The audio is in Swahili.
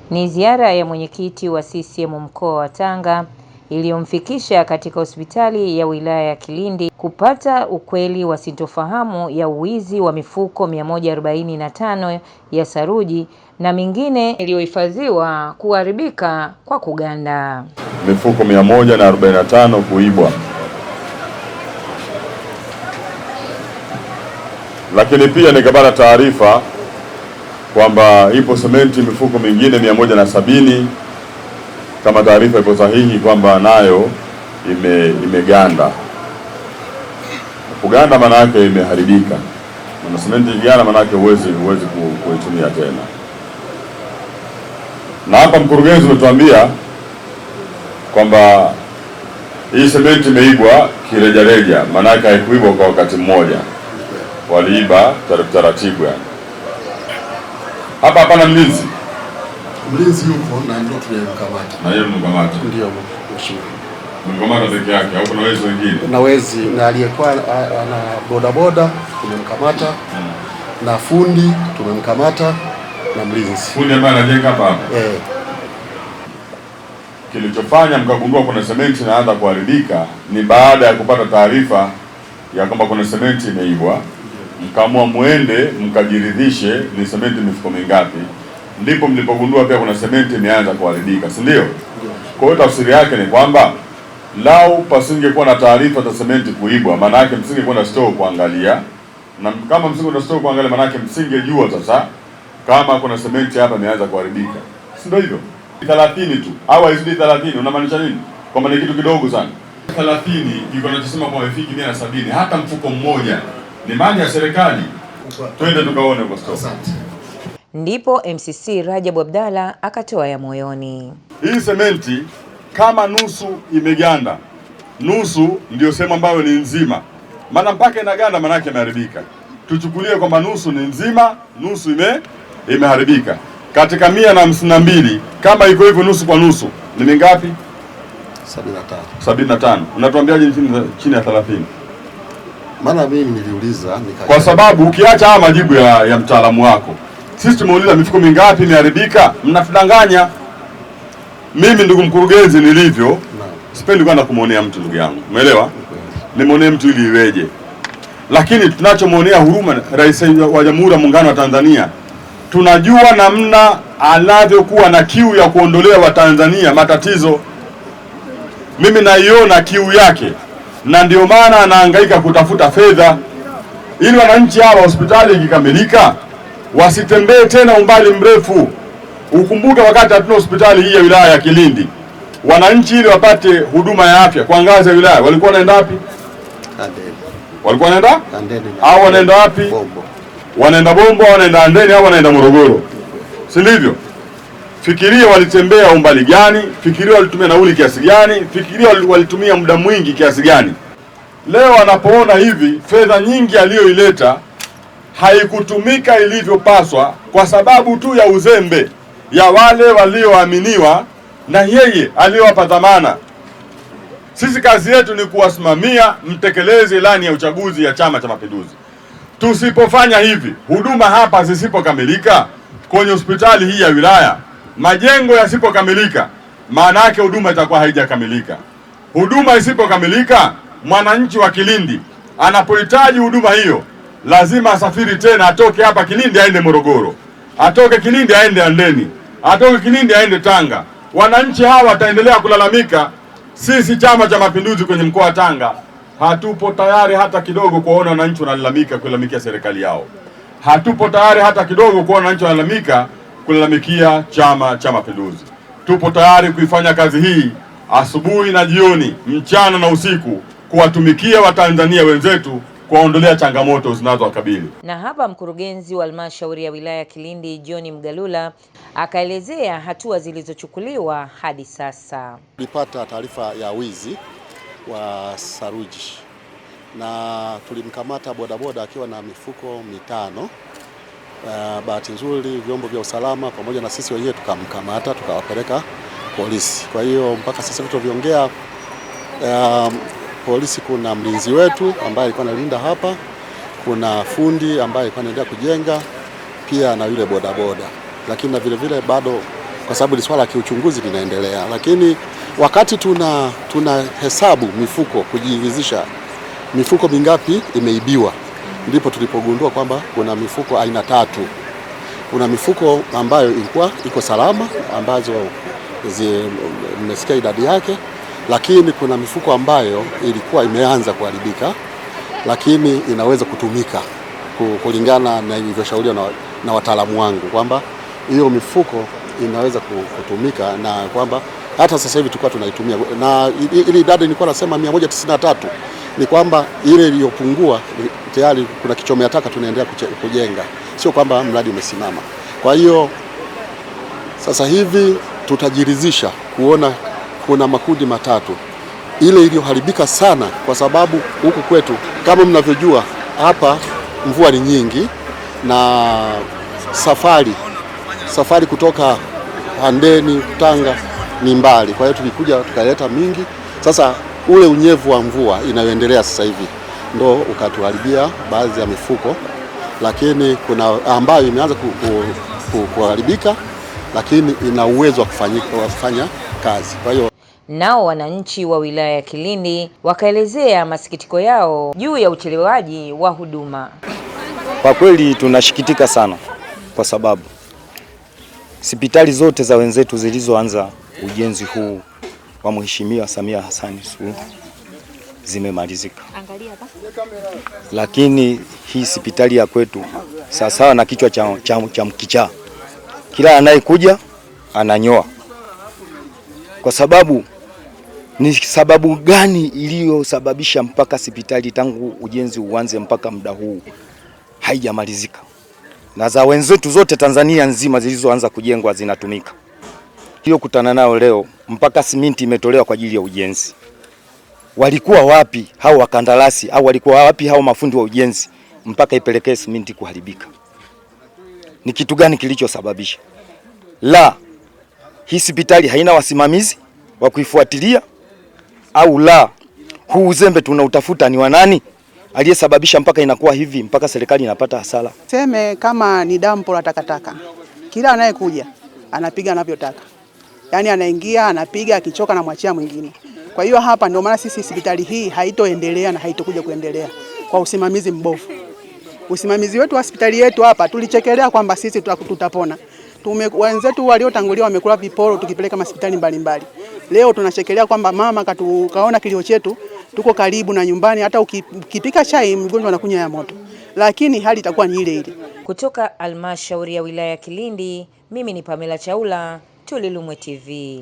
Ni ziara ya mwenyekiti wa CCM mkoa wa Tanga iliyomfikisha katika hospitali ya wilaya ya Kilindi kupata ukweli wa sintofahamu ya uwizi wa mifuko 145 ya saruji na mingine iliyohifadhiwa kuharibika kwa kuganda. Mifuko 145 kuibwa. Lakini pia nikapata taarifa kwamba ipo sementi mifuko mingine 170 kama taarifa ipo sahihi kwamba nayo imeganda. Kuganda maana yake imeharibika. Na sementi iganda maana yake huwezi kuitumia tena. Na hapa mkurugenzi umetuambia kwamba hii sementi imeibwa kirejareja, maana yake haikuibwa kwa wakati mmoja. Waliiba taratibu yani. Hapa hapana mlinzi. Mlinzi yuko na ndio tunamkamata. Na yeye mkamata. Ndio mheshimiwa. Mkamata peke yake au kuna wezi wengine? Na wezi na aliyekuwa ana bodaboda tumemkamata. Na fundi tumemkamata na mlinzi. Fundi ambaye anajenga hapa. Kilichofanya mkagundua kuna sementi inaanza kuharibika ni baada ya kupata taarifa ya kwamba kuna sementi imeibwa. Mkaamua muende mkajiridhishe ni sementi mifuko mingapi, ndipo mlipogundua pia kuna sementi imeanza kuharibika, si ndio? Kwa hiyo tafsiri yake ni kwamba lau pasingekuwa na taarifa za sementi kuibwa, maana yake msingekuwa na store kuangalia, na kama msingekuwa na store kuangalia, maana yake msingejua sasa kama kuna sementi hapa imeanza kuharibika, si ndio hivyo? 30 tu au haizidi 30, unamaanisha nini? Kwamba ni kitu kidogo sana. 30 iko nachosema kwa ifiki 170, hata mfuko mmoja ni mali ya serikali. Twende tukaone kwa stop. Ndipo MCC Rajabu Abdalla akatoa ya moyoni. Hii sementi kama nusu imeganda, nusu ndio sehemu ambayo ni nzima. Maana mpaka inaganda maana yake imeharibika. Tuchukulie kwamba nusu ni nzima, nusu imeharibika. Katika 152 kama iko hivyo nusu kwa nusu ni mingapi? 75. Unatuambiaje chini ya 30? Maana mimi niliuliza kwa sababu ukiacha haya majibu ya mtaalamu wako, sisi tumeuliza mifuko mingapi imeharibika, mnatudanganya. Mimi ndugu mkurugenzi nilivyo, sipendi kwenda kumuonea mtu ndugu yangu. Umeelewa? Nimuonee mtu ili iweje. Lakini tunachomuonea huruma Rais wa Jamhuri ya Muungano wa Tanzania, tunajua namna anavyokuwa na kiu ya kuondolea Watanzania matatizo. Mimi naiona kiu yake, na ndio maana anahangaika kutafuta fedha ili wananchi hawa hospitali ikikamilika wasitembee tena umbali mrefu. Ukumbuke wakati hatuna hospitali hii ya wilaya ya Kilindi, wananchi ili wapate huduma ya afya kwa ngazi ya wilaya walikuwa wanaenda wapi? Handeni. Walikuwa wanaenda? Handeni. Au wanaenda wapi? Bombo. Wanaenda Bombo, wanaenda Handeni au wanaenda Morogoro. Si ndivyo? Fikiria walitembea umbali gani, fikiria walitumia nauli kiasi gani, fikiria walitumia muda mwingi kiasi gani. Leo anapoona hivi fedha nyingi aliyoileta haikutumika ilivyopaswa kwa sababu tu ya uzembe ya wale walioaminiwa na yeye aliyowapa dhamana. Sisi kazi yetu ni kuwasimamia mtekeleze ilani ya uchaguzi ya Chama cha Mapinduzi. Tusipofanya hivi, huduma hapa zisipokamilika kwenye hospitali hii ya wilaya, majengo yasipokamilika, maana yake huduma itakuwa haijakamilika. Huduma isipokamilika, mwananchi wa Kilindi anapohitaji huduma hiyo lazima asafiri tena, atoke hapa Kilindi aende Morogoro, atoke Kilindi aende Handeni, atoke Kilindi aende Tanga. Wananchi hawa wataendelea kulalamika. Sisi Chama cha Mapinduzi kwenye mkoa wa Tanga hatupo tayari hata kidogo kuona wananchi wanalalamika kulalamikia serikali yao. Hatupo tayari hata kidogo kuona wananchi wanalalamika kulalamikia Chama cha Mapinduzi. Tupo tayari kuifanya kazi hii asubuhi na jioni, mchana na usiku, kuwatumikia Watanzania wenzetu, kuwaondolea changamoto zinazowakabili. Na hapa mkurugenzi wa halmashauri ya wilaya Kilindi John Mgalula akaelezea hatua zilizochukuliwa hadi sasa. Tulipata taarifa ya wizi wa saruji na tulimkamata bodaboda akiwa na mifuko 5. Bahati nzuri vyombo vya usalama pamoja na sisi wenyewe tukamkamata tukawapeleka polisi. Kwa hiyo mpaka sasa tunavyoongea polisi kuna mlinzi wetu ambaye alikuwa analinda hapa, kuna fundi ambaye alikuwa anaendelea kujenga, pia na yule bodaboda. Lakini na vile vile bado kwa sababu ni swala la kiuchunguzi linaendelea. Lakini wakati tuna hesabu mifuko, kujiridhisha mifuko mingapi imeibiwa, ndipo tulipogundua kwamba kuna mifuko aina tatu. Kuna mifuko ambayo ilikuwa iko salama, ambazo mmesikia idadi yake, lakini kuna mifuko ambayo ilikuwa imeanza kuharibika, lakini inaweza kutumika kulingana na ilivyoshauriwa na wataalamu wangu kwamba hiyo mifuko inaweza kutumika, na kwamba hata sasa hivi tulikuwa tunaitumia. Na ile idadi nilikuwa nasema 193 ni kwamba ile iliyopungua tayari kuna kichomea taka tunaendelea kujenga, sio kwamba mradi umesimama. Kwa hiyo sasa hivi tutajiridhisha kuona kuna makundi matatu. Ile iliyoharibika sana, kwa sababu huku kwetu kama mnavyojua hapa mvua ni nyingi na safari kutoka Handeni Tanga ni mbali, kwa hiyo tulikuja tukaleta mingi. Sasa ule unyevu wa mvua inayoendelea sasa hivi ndo ukatuharibia baadhi ya mifuko, lakini kuna ambayo imeanza kuharibika lakini ina uwezo wa kufanya kazi. Kwa hiyo nao wananchi wa wilaya ya Kilindi wakaelezea masikitiko yao juu ya uchelewaji wa huduma. Kwa kweli tunashikitika sana, kwa sababu hospitali zote za wenzetu zilizoanza ujenzi huu wa Mheshimiwa Samia Hassan Suluhu zimemalizika. Lakini hii hospitali ya kwetu sawasawa na kichwa cha mkichaa, kila anayekuja ananyoa. Kwa sababu ni sababu gani iliyosababisha mpaka hospitali tangu ujenzi uanze mpaka muda huu haijamalizika? Na za wenzetu zote Tanzania nzima zilizoanza kujengwa zinatumika. Hiyo kutana nao leo mpaka simenti imetolewa kwa ajili ya ujenzi. Walikuwa wapi hao wakandarasi, au walikuwa wapi hao mafundi wa ujenzi mpaka ipelekee simenti kuharibika? Ni kitu gani kilichosababisha? La, hii hospitali haina wasimamizi wa kuifuatilia, au la, huu uzembe tunautafuta ni wa nani aliyesababisha mpaka inakuwa hivi, mpaka serikali inapata hasara? Seme kama ni dampo la takataka, kila anayekuja anapiga anavyotaka, yaani anaingia anapiga, akichoka na mwachia mwingine. Kwa hiyo hapa ndio maana sisi hospitali hii haitoendelea na haitokuja kuendelea kwa usimamizi mbovu. Usimamizi wetu wa hospitali yetu hapa tulichekelea kwamba sisi tutapona. Wenzetu waliotangulia wamekula viporo tukipeleka hospitali mbalimbali. Leo tunachekelea kwamba mama kaona kilio chetu, tuko karibu na nyumbani, hata ukipika chai mgonjwa anakunywa ya moto. Lakini hali itakuwa ni ile ile. Kutoka Halmashauri ya wilaya ya Kilindi, mimi ni Pamela Chaula, Tulilumwe TV.